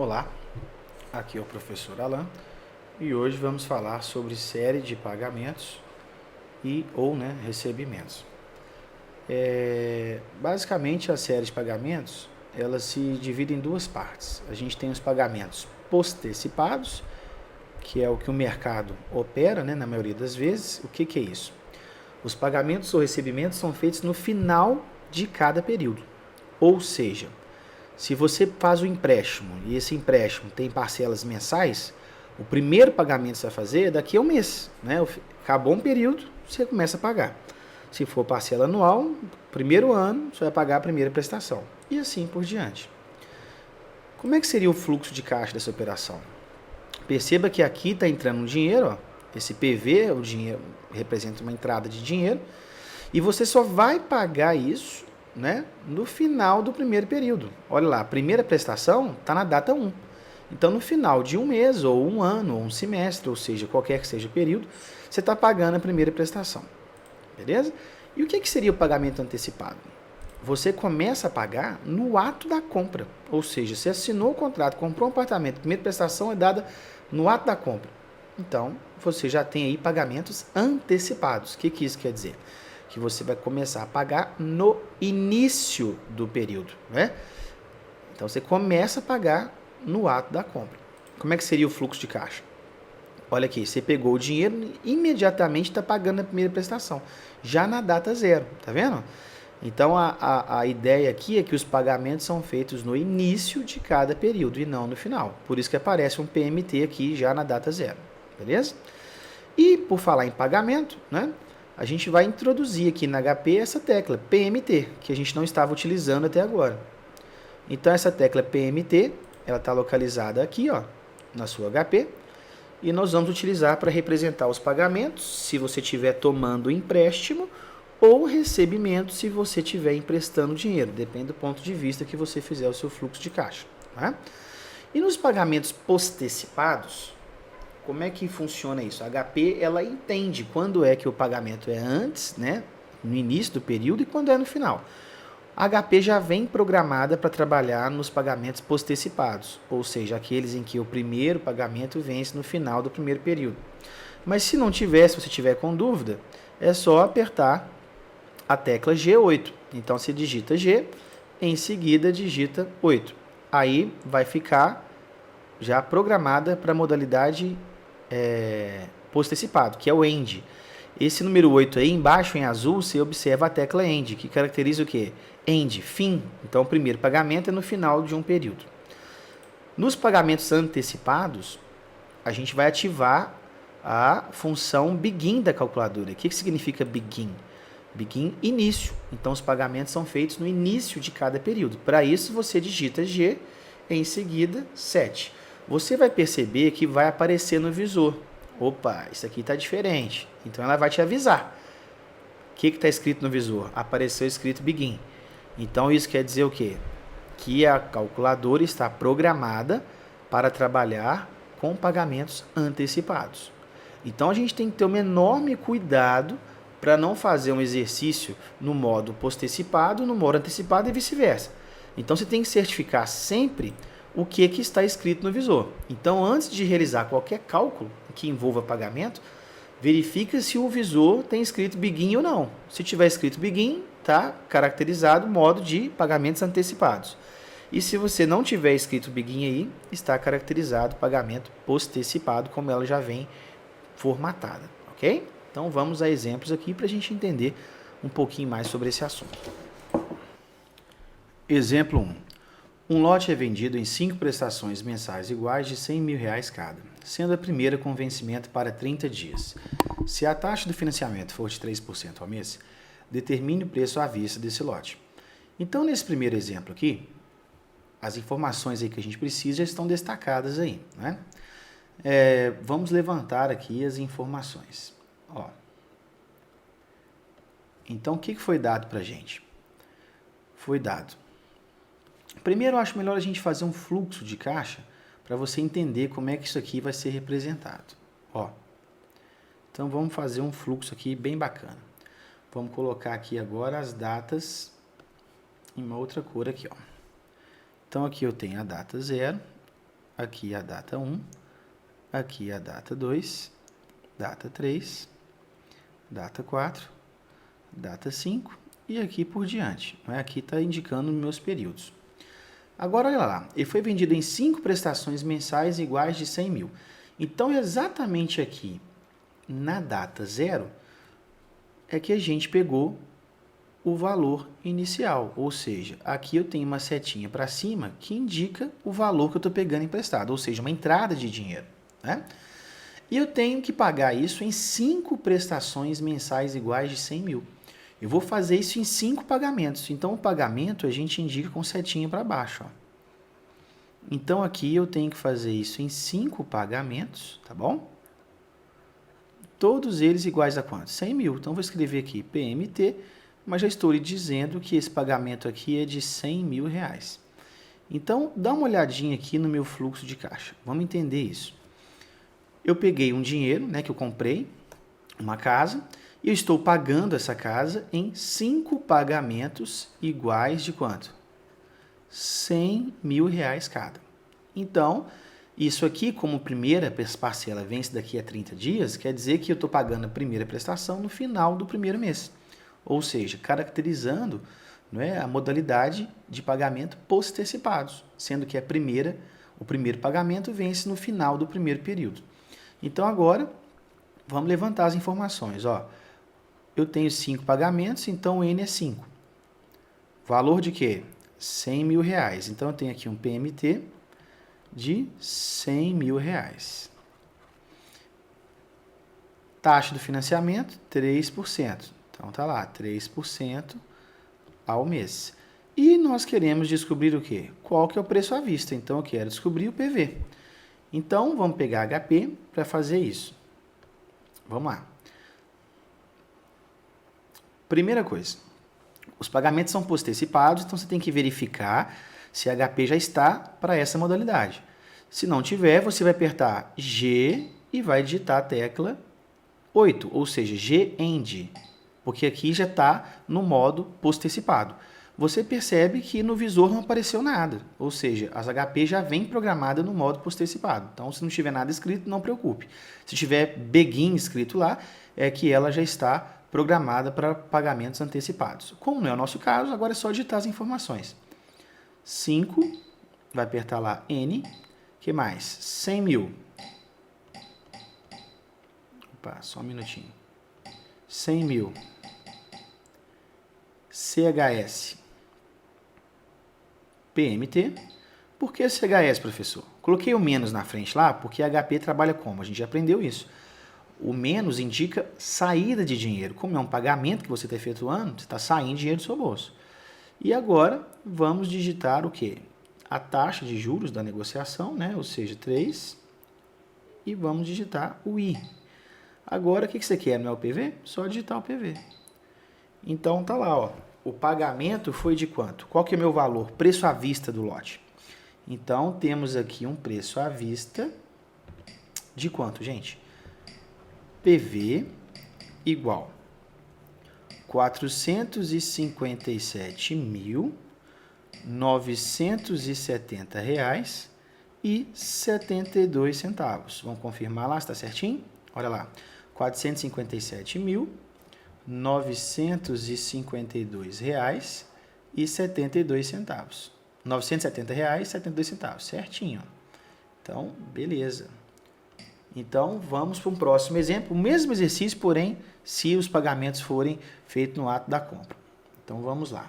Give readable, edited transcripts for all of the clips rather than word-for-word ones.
Olá, aqui é o professor Alan e hoje vamos falar sobre série de pagamentos ou recebimentos. Basicamente, a série de pagamentos ela se divide em duas partes. A gente tem os pagamentos postecipados, que é o que o mercado opera, na maioria das vezes. O que é isso? Os pagamentos ou recebimentos são feitos no final de cada período. Ou seja, se você faz o empréstimo e esse empréstimo tem parcelas mensais, o primeiro pagamento que você vai fazer é daqui a um mês. Acabou um período, você começa a pagar. Se for parcela anual, primeiro ano, você vai pagar a primeira prestação. E assim por diante. Como é que seria o fluxo de caixa dessa operação? Perceba que aqui está entrando um dinheiro, ó. Esse PV, o dinheiro, representa uma entrada de dinheiro, e você só vai pagar isso no final do primeiro período. Olha lá, a primeira prestação está na data 1. Então, no final de um mês, ou um ano, ou um semestre, ou seja, qualquer que seja o período, você está pagando a primeira prestação. Beleza? E o que seria o pagamento antecipado? Você começa a pagar no ato da compra. Ou seja, você assinou o contrato, comprou um apartamento, a primeira prestação é dada no ato da compra. Então, você já tem aí pagamentos antecipados. O que isso quer dizer? Que você vai começar a pagar no início do período, Então, você começa a pagar no ato da compra. Como é que seria o fluxo de caixa? Olha aqui, você pegou o dinheiro e imediatamente está pagando a primeira prestação, já na data zero, tá vendo? Então, a ideia aqui é que os pagamentos são feitos no início de cada período e não no final. Por isso que aparece um PMT aqui já na data zero, beleza? E por falar em pagamento, a gente vai introduzir aqui na HP essa tecla PMT, que a gente não estava utilizando até agora. Então, essa tecla PMT, ela está localizada aqui, ó, na sua HP, e nós vamos utilizar para representar os pagamentos, se você estiver tomando empréstimo, ou recebimento, se você estiver emprestando dinheiro, depende do ponto de vista que você fizer o seu fluxo de caixa. E nos pagamentos postecipados, como é que funciona isso? A HP, ela entende quando é que o pagamento é antes, no início do período, e quando é no final. A HP já vem programada para trabalhar nos pagamentos postecipados, ou seja, aqueles em que o primeiro pagamento vence no final do primeiro período. Mas se não tiver, se você tiver com dúvida, é só apertar a tecla G8. Então você digita G, em seguida digita 8. Aí vai ficar já programada para a modalidade postecipado, que é o END. Esse número 8 aí, embaixo em azul, você observa a tecla END, que caracteriza o quê? END, fim. Então, o primeiro pagamento é no final de um período. Nos pagamentos antecipados, a gente vai ativar a função begin da calculadora. O que significa begin? Begin, início. Então, os pagamentos são feitos no início de cada período. Para isso, você digita G, em seguida 7. Você vai perceber que vai aparecer no visor. Opa, isso aqui está diferente. Então, ela vai te avisar. O que está escrito no visor? Apareceu escrito begin. Então, isso quer dizer o quê? Que a calculadora está programada para trabalhar com pagamentos antecipados. Então, a gente tem que ter um enorme cuidado para não fazer um exercício no modo postecipado, no modo antecipado e vice-versa. Então, você tem que certificar sempre o que está escrito no visor. Então, antes de realizar qualquer cálculo que envolva pagamento, verifica se o visor tem escrito begin ou não. Se tiver escrito begin, está caracterizado o modo de pagamentos antecipados. E se você não tiver escrito begin aí, está caracterizado pagamento postecipado, como ela já vem formatada, ok? Então vamos a exemplos aqui para a gente entender um pouquinho mais sobre esse assunto. Exemplo 1. Um lote é vendido em 5 prestações mensais iguais de R$100 mil cada, sendo a primeira com vencimento para 30 dias. Se a taxa do financiamento for de 3% ao mês, determine o preço à vista desse lote. Então, nesse primeiro exemplo aqui, as informações aí que a gente precisa já estão destacadas aí, vamos levantar aqui as informações. Então, o que foi dado para a gente? Foi dado. Primeiro, eu acho melhor a gente fazer um fluxo de caixa para você entender como é que isso aqui vai ser representado. Então, vamos fazer um fluxo aqui bem bacana. Vamos colocar aqui agora as datas em uma outra cor aqui. Então, aqui eu tenho a data 0 aqui a data 1, aqui a data 2, data 3, data 4, data 5 e aqui por diante. Aqui está indicando meus períodos. Agora, olha lá, ele foi vendido em 5 prestações mensais iguais de 100 mil. Então, exatamente aqui, na data 0, é que a gente pegou o valor inicial. Ou seja, aqui eu tenho uma setinha para cima que indica o valor que eu estou pegando emprestado, ou seja, uma entrada de dinheiro, né? E eu tenho que pagar isso em 5 prestações mensais iguais de 100 mil. Eu vou fazer isso em 5 pagamentos. Então, o pagamento a gente indica com setinha para baixo. Ó. Então, aqui eu tenho que fazer isso em 5 pagamentos, tá bom? Todos eles iguais a quanto? 100 mil. Então, vou escrever aqui PMT, mas já estou lhe dizendo que esse pagamento aqui é de 100 mil reais. Então, dá uma olhadinha aqui no meu fluxo de caixa. Vamos entender isso. Eu peguei um dinheiro, né, que eu comprei, uma casa, e eu estou pagando essa casa em 5 pagamentos iguais de quanto? 100 mil reais cada. Então, isso aqui, como primeira parcela vence daqui a 30 dias, quer dizer que eu estou pagando a primeira prestação no final do primeiro mês. Ou seja, caracterizando, não é, a modalidade de pagamento post-antecipados, sendo que o primeiro pagamento vence no final do primeiro período. Então, agora, vamos levantar as informações. Ó, eu tenho 5 pagamentos, então o N é 5. Valor de quê? 100 mil reais. Então, eu tenho aqui um PMT de 100 mil reais. Taxa do financiamento, 3%. Então, tá lá, 3% ao mês. E nós queremos descobrir o quê? Qual que é o preço à vista. Então, eu quero descobrir o PV. Então, vamos pegar HP para fazer isso. Vamos lá. Primeira coisa, os pagamentos são post-antecipados, então você tem que verificar se a HP já está para essa modalidade. Se não tiver, você vai apertar G e vai digitar a tecla 8, ou seja, G-End, porque aqui já está no modo post-antecipado. Você percebe que no visor não apareceu nada, ou seja, as HP já vem programada no modo post-antecipado. Então, se não tiver nada escrito, não preocupe. Se tiver Begin escrito lá, é que ela já está programada para pagamentos antecipados. Como não é o nosso caso, agora é só digitar as informações. 5, vai apertar lá N, que mais? 100 mil. Opa, só um minutinho. 100 mil. CHS. PMT. Por que CHS, professor? Coloquei o menos na frente lá porque a HP trabalha como? A gente já aprendeu isso. O menos indica saída de dinheiro. Como é um pagamento que você está efetuando, você está saindo dinheiro do seu bolso. E agora, vamos digitar o quê? A taxa de juros da negociação, né? Ou seja, 3. E vamos digitar o I. Agora, o que você quer? Não é o PV? Só digitar o PV. Então, tá lá, ó. O pagamento foi de quanto? Qual que é o meu valor? Preço à vista do lote. Então, temos aqui um preço à vista de quanto, gente? PV igual R$ 457.970,72. Vamos confirmar lá se está certinho? Olha lá, R$ 457.952,72. R$ 970,72, certinho. Então, beleza. Então, vamos para um próximo exemplo. O mesmo exercício, porém, se os pagamentos forem feitos no ato da compra. Então, vamos lá.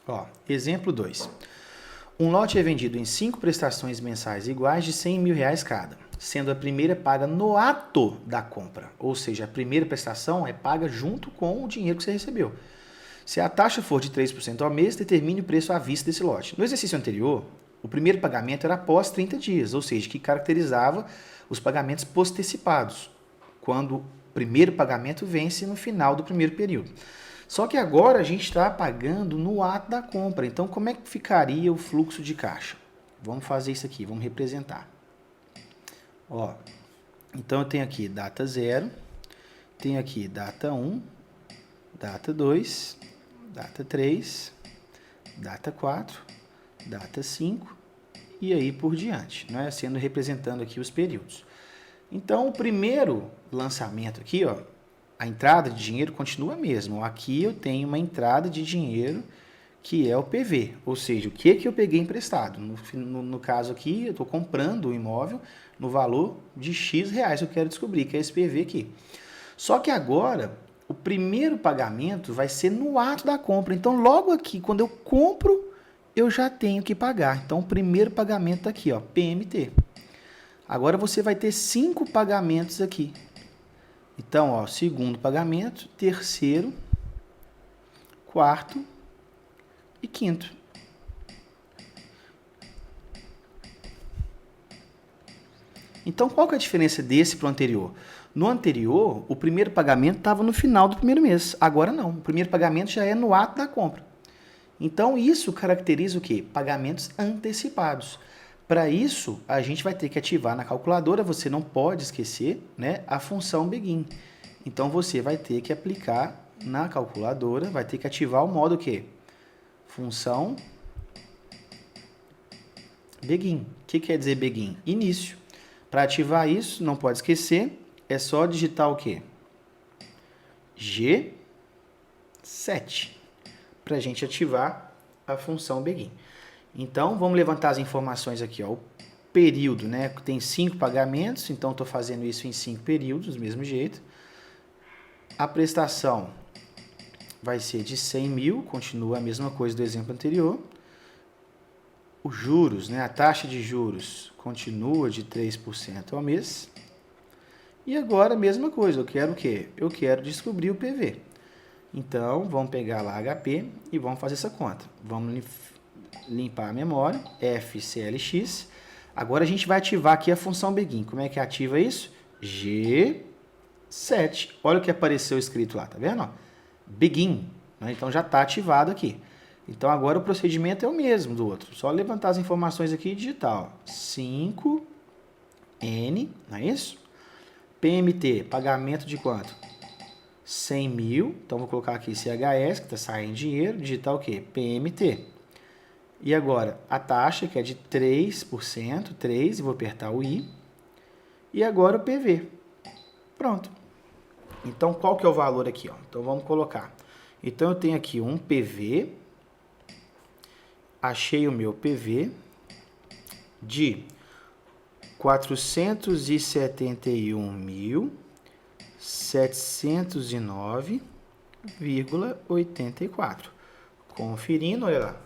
Ó, exemplo 2. Um lote é vendido em 5 prestações mensais iguais de 100 mil reais cada, sendo a primeira paga no ato da compra. Ou seja, a primeira prestação é paga junto com o dinheiro que você recebeu. Se a taxa for de 3% ao mês, determine o preço à vista desse lote. No exercício anterior, o primeiro pagamento era após 30 dias, ou seja, que caracterizava os pagamentos post-antecipados, quando o primeiro pagamento vence no final do primeiro período. Só que agora a gente está pagando no ato da compra. Então, como é que ficaria o fluxo de caixa? Vamos fazer isso aqui, vamos representar. Ó, então, eu tenho aqui data 0, tenho aqui data 1, data 2, data 3, data 4, data 5 e aí por diante, né? Sendo representando aqui os períodos. Então, o primeiro lançamento aqui, ó, a entrada de dinheiro continua a mesma. Aqui eu tenho uma entrada de dinheiro que é o PV, ou seja, o que eu peguei emprestado. No caso aqui, eu estou comprando o imóvel no valor de X reais, eu quero descobrir, que é esse PV aqui. Só que agora, o primeiro pagamento vai ser no ato da compra. Então, logo aqui, quando eu compro, eu já tenho que pagar. Então, o primeiro pagamento está aqui, ó, PMT. Agora, você vai ter 5 pagamentos aqui. Então, ó, segundo pagamento, terceiro, quarto e quinto. Então, qual que é a diferença desse para o anterior? No anterior, o primeiro pagamento estava no final do primeiro mês. Agora não, o primeiro pagamento já é no ato da compra. Então, isso caracteriza o quê? Pagamentos antecipados. Para isso, a gente vai ter que ativar na calculadora, você não pode esquecer, né, a função Begin. Então, você vai ter que aplicar na calculadora, vai ter que ativar o modo o quê? Função Begin. O que quer dizer Begin? Início. Para ativar isso, não pode esquecer, é só digitar o quê? G7, para a gente ativar a função Begin. Então, vamos levantar as informações aqui. Ó. O período, né? Tem 5 pagamentos, então estou fazendo isso em 5 períodos, do mesmo jeito. A prestação vai ser de 100 mil, continua a mesma coisa do exemplo anterior. Os juros, né? A taxa de juros continua de 3% ao mês. E agora a mesma coisa, eu quero o quê? Eu quero descobrir o PV. Então, vamos pegar lá HP e vamos fazer essa conta. Vamos limpar a memória, FCLX. Agora a gente vai ativar aqui a função Begin. Como é que ativa isso? G7. Olha o que apareceu escrito lá, tá vendo? Begin. Então já está ativado aqui. Então agora o procedimento é o mesmo do outro. Só levantar as informações aqui e digitar. 5N, não é isso? PMT, pagamento de quanto? 100 mil. Então vou colocar aqui CHS, que está saindo dinheiro. Digitar o quê? PMT. E agora a taxa, que é de 3%, 3, e vou apertar o I. E agora o PV. Pronto. Então qual que é o valor aqui? Ó? Então vamos colocar. Então eu tenho aqui um PV. Achei o meu PV de 471.709,84. Conferindo, olha lá, R$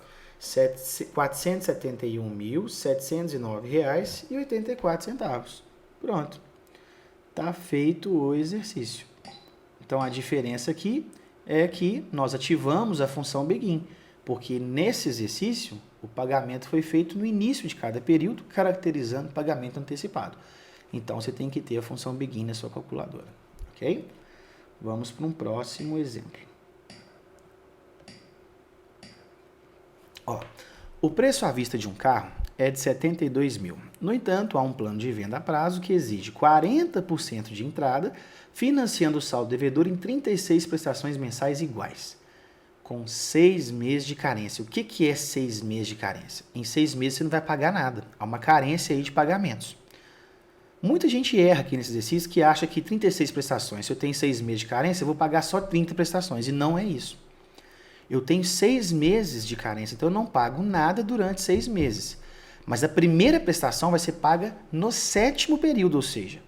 471.709,84. Pronto. Está feito o exercício. Então, a diferença aqui é que nós ativamos a função Begin, porque nesse exercício o pagamento foi feito no início de cada período, caracterizando pagamento antecipado. Então, você tem que ter a função Begin na sua calculadora, ok? Vamos para um próximo exemplo. Ó, o preço à vista de um carro é de 72 mil. No entanto, há um plano de venda a prazo que exige 40% de entrada, financiando o saldo devedor em 36 prestações mensais iguais, com 6 meses de carência. O que é 6 meses de carência? Em 6 meses você não vai pagar nada. Há uma carência aí de pagamentos. Muita gente erra aqui nesse exercício que acha que 36 prestações, se eu tenho 6 meses de carência, eu vou pagar só 30 prestações. E não é isso. Eu tenho 6 meses de carência, então eu não pago nada durante 6 meses. Mas a primeira prestação vai ser paga no 7º período, ou seja,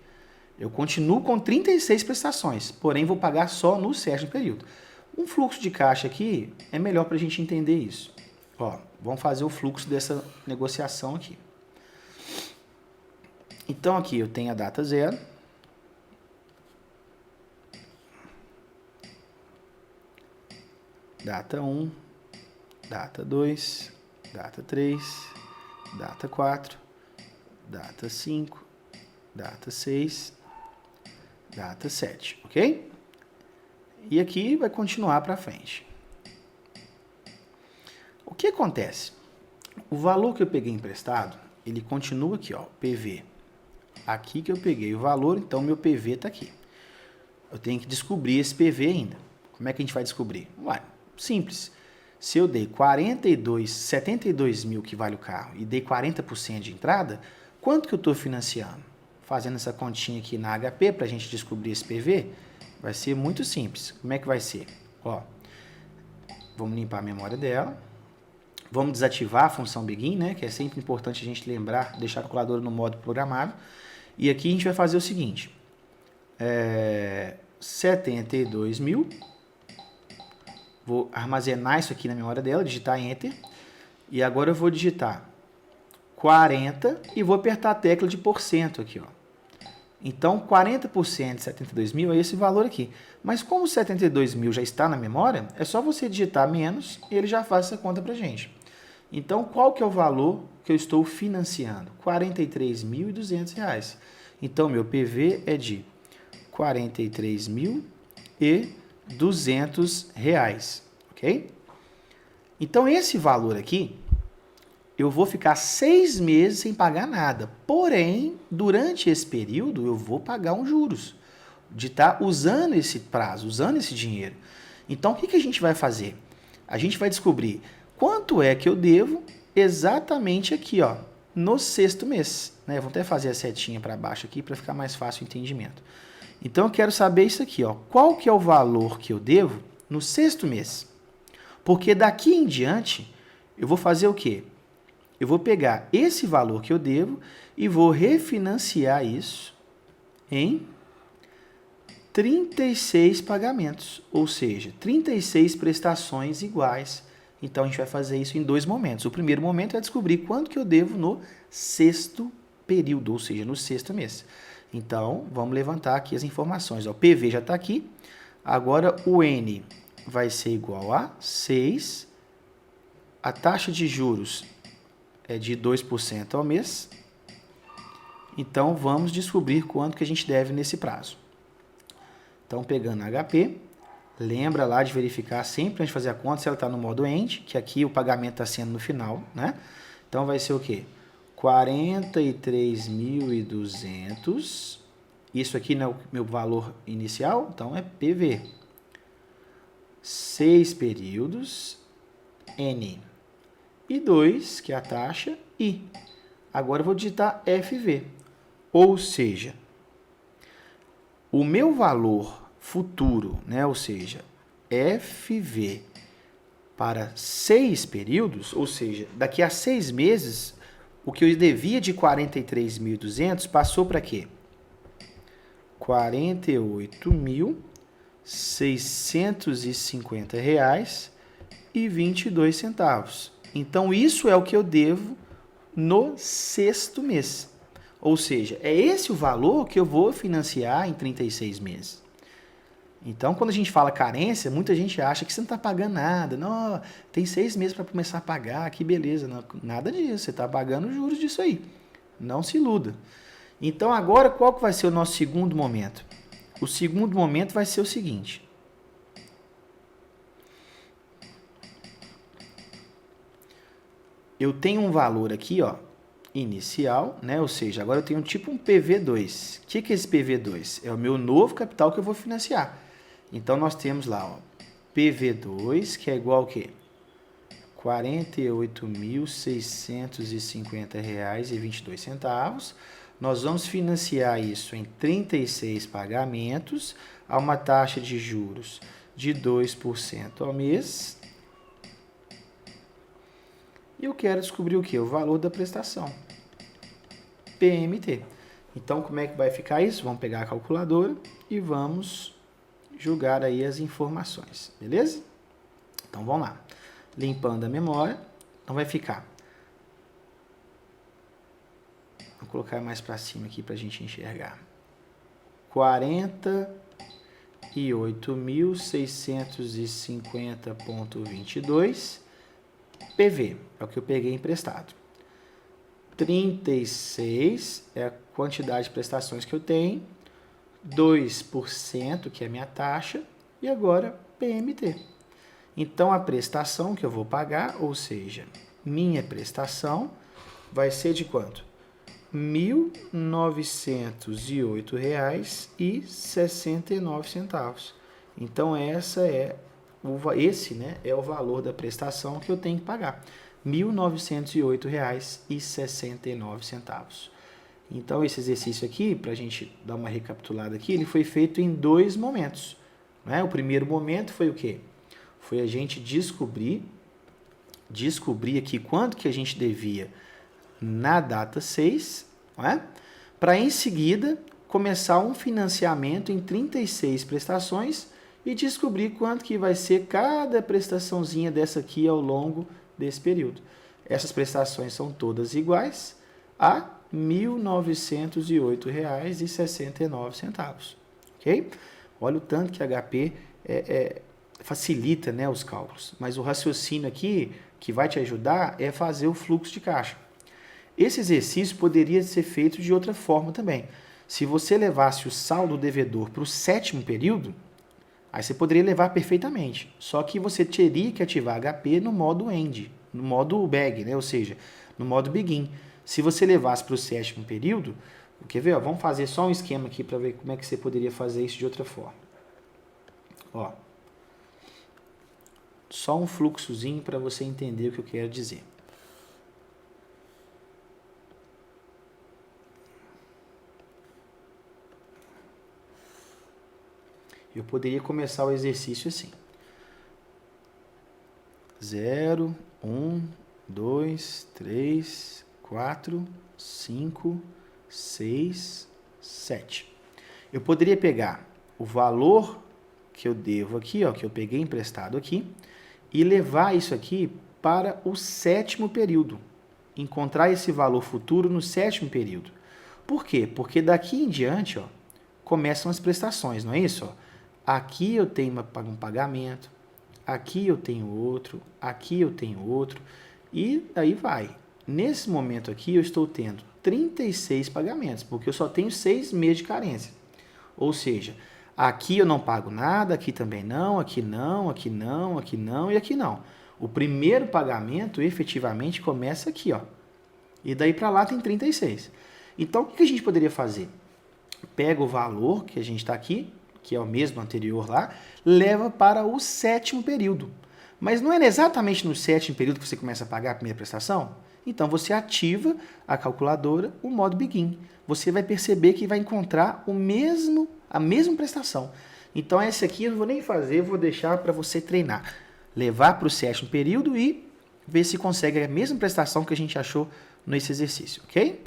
eu continuo com 36 prestações, porém vou pagar só no 7º período. Um fluxo de caixa aqui é melhor para a gente entender isso. Ó, vamos fazer o fluxo dessa negociação aqui. Então aqui eu tenho a data 0. Data 1, data 2, data 3, data 4, data 5, data 6, data 7, ok? E aqui vai continuar para frente. O que acontece? O valor que eu peguei emprestado, ele continua aqui, ó, PV. Aqui que eu peguei o valor, então meu PV está aqui. Eu tenho que descobrir esse PV ainda. Como é que a gente vai descobrir? Ué, simples. Se eu dei 72 mil que vale o carro e dei 40% de entrada, quanto que eu estou financiando? Fazendo essa continha aqui na HP para a gente descobrir esse PV, vai ser muito simples. Como é que vai ser? Ó, vamos limpar a memória dela. Vamos desativar a função begin, né? Que é sempre importante a gente lembrar, deixar a calculadora no modo programado. E aqui a gente vai fazer o seguinte. 72 mil. Vou armazenar isso aqui na memória dela, digitar Enter. E agora eu vou digitar 40 e vou apertar a tecla de porcento aqui, ó. Então, 40% de 72 mil é esse valor aqui. Mas como 72 mil já está na memória, é só você digitar menos e ele já faz essa conta para a gente. Então, qual que é o valor que eu estou financiando? R$ 43.200. Então, meu PV é de R$ 43.200, ok? Então, esse valor aqui, eu vou ficar 6 meses sem pagar nada. Porém, durante esse período, eu vou pagar uns juros de estar usando esse prazo, usando esse dinheiro. Então, o que a gente vai fazer? A gente vai descobrir quanto é que eu devo exatamente aqui, ó, no sexto mês. Né? Vou até fazer a setinha para baixo aqui para ficar mais fácil o entendimento. Então, eu quero saber isso aqui, ó. Qual que é o valor que eu devo no sexto mês? Porque daqui em diante, eu vou fazer o quê? Eu vou pegar esse valor que eu devo e vou refinanciar isso em 36 pagamentos, ou seja, 36 prestações iguais. Então, a gente vai fazer isso em 2 momentos. O primeiro momento é descobrir quanto que eu devo no sexto período, ou seja, no sexto mês. Então, vamos levantar aqui as informações. O PV já está aqui. Agora, o N vai ser igual a 6. A taxa de juros é de 2% ao mês. Então, vamos descobrir quanto que a gente deve nesse prazo. Então, pegando HP, lembra lá de verificar sempre antes de fazer a conta se ela está no modo END, que aqui o pagamento está sendo no final, né? Então, vai ser o quê? 43.200. Isso aqui não é o meu valor inicial, então é PV. 6 períodos, N. E 2, que é a taxa, I. Agora eu vou digitar FV. Ou seja, o meu valor futuro, né, ou seja, FV para 6 períodos, ou seja, daqui a 6 meses, o que eu devia de 43.200 passou para quê? R$ 48.650,22. Então, isso é o que eu devo no sexto mês. Ou seja, é esse o valor que eu vou financiar em 36 meses. Então, quando a gente fala carência, muita gente acha que você não está pagando nada. Não, tem 6 meses para começar a pagar, que beleza. Não, nada disso, você está pagando os juros disso aí. Não se iluda. Então, agora, qual que vai ser o nosso segundo momento? O segundo momento vai ser o seguinte. Eu tenho um valor aqui, ó, inicial, né? Ou seja, agora eu tenho tipo um PV2. O que é esse PV2? É o meu novo capital que eu vou financiar. Então, nós temos lá, ó, PV2, que é igual ao quê? R$ 48.650,22. Nós vamos financiar isso em 36 pagamentos a uma taxa de juros de 2% ao mês. E eu quero descobrir o quê? O valor da prestação. PMT. Então, como é que vai ficar isso? Vamos pegar a calculadora e vamos jogar aí as informações, beleza? Então, vamos lá. Limpando a memória, então vai ficar. Vou colocar mais para cima aqui para a gente enxergar. 48.650,22 PV, é o que eu peguei emprestado. 36 é a quantidade de prestações que eu tenho. 2%, que é a minha taxa. E agora, PMT. Então, a prestação que eu vou pagar, ou seja, minha prestação, vai ser de quanto? R$ 1.908,69. Então, essa é esse, né, é o valor da prestação que eu tenho que pagar. R$ 1.908,69. Então, esse exercício aqui, para a gente dar uma recapitulada aqui, ele foi feito em 2 momentos. Né? O primeiro momento foi o quê? Foi a gente descobrir aqui quanto que a gente devia na data 6, né? Para em seguida começar um financiamento em 36 prestações e descobrir quanto que vai ser cada prestaçãozinha dessa aqui ao longo desse período. Essas prestações são todas iguais a R$ 1.908,69. Ok? Olha o tanto que HP facilita, né, os cálculos. Mas o raciocínio aqui que vai te ajudar é fazer o fluxo de caixa. Esse exercício poderia ser feito de outra forma também. Se você levasse o saldo devedor para o 7º período, aí você poderia levar perfeitamente. Só que você teria que ativar HP no modo end, no modo bag, né? Ou seja, no modo begin. Se você levasse para o 7º período, quer ver? Ó, vamos fazer só um esquema aqui para ver como é que você poderia fazer isso de outra forma. Ó, só um fluxozinho para você entender o que eu quero dizer. Eu poderia começar o exercício assim. 0, 1, 2, 3, 4, 5, 6, 7. Eu poderia pegar o valor que eu devo aqui, ó, que eu peguei emprestado aqui, e levar isso aqui para o 7º período. Encontrar esse valor futuro no 7º período. Por quê? Porque daqui em diante, ó, começam as prestações, não é isso? Ó? Aqui eu tenho um pagamento, aqui eu tenho outro, aqui eu tenho outro, e aí vai. Nesse momento aqui eu estou tendo 36 pagamentos, porque eu só tenho 6 meses de carência. Ou seja, aqui eu não pago nada, aqui também não, aqui não, aqui não, aqui não e aqui não. O primeiro pagamento efetivamente começa aqui, ó. E daí para lá tem 36. Então o que a gente poderia fazer? Pega o valor que a gente está aqui, que é o mesmo anterior lá, leva para o 7º período. Mas não é exatamente no 7º período que você começa a pagar a primeira prestação? Então você ativa a calculadora, o modo begin. Você vai perceber que vai encontrar a mesma prestação. Então essa aqui eu não vou nem fazer, eu vou deixar para você treinar. Levar para o 7º período e ver se consegue a mesma prestação que a gente achou nesse exercício, ok?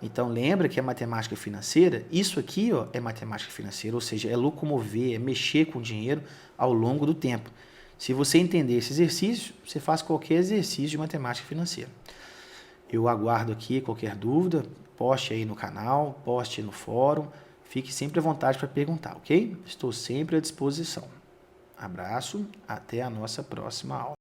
Então, lembra que a matemática financeira, isso aqui ó, é matemática financeira, ou seja, é locomover, é mexer com o dinheiro ao longo do tempo. Se você entender esse exercício, você faz qualquer exercício de matemática financeira. Eu aguardo aqui qualquer dúvida, poste aí no canal, poste no fórum, fique sempre à vontade para perguntar, ok? Estou sempre à disposição. Abraço, até a nossa próxima aula.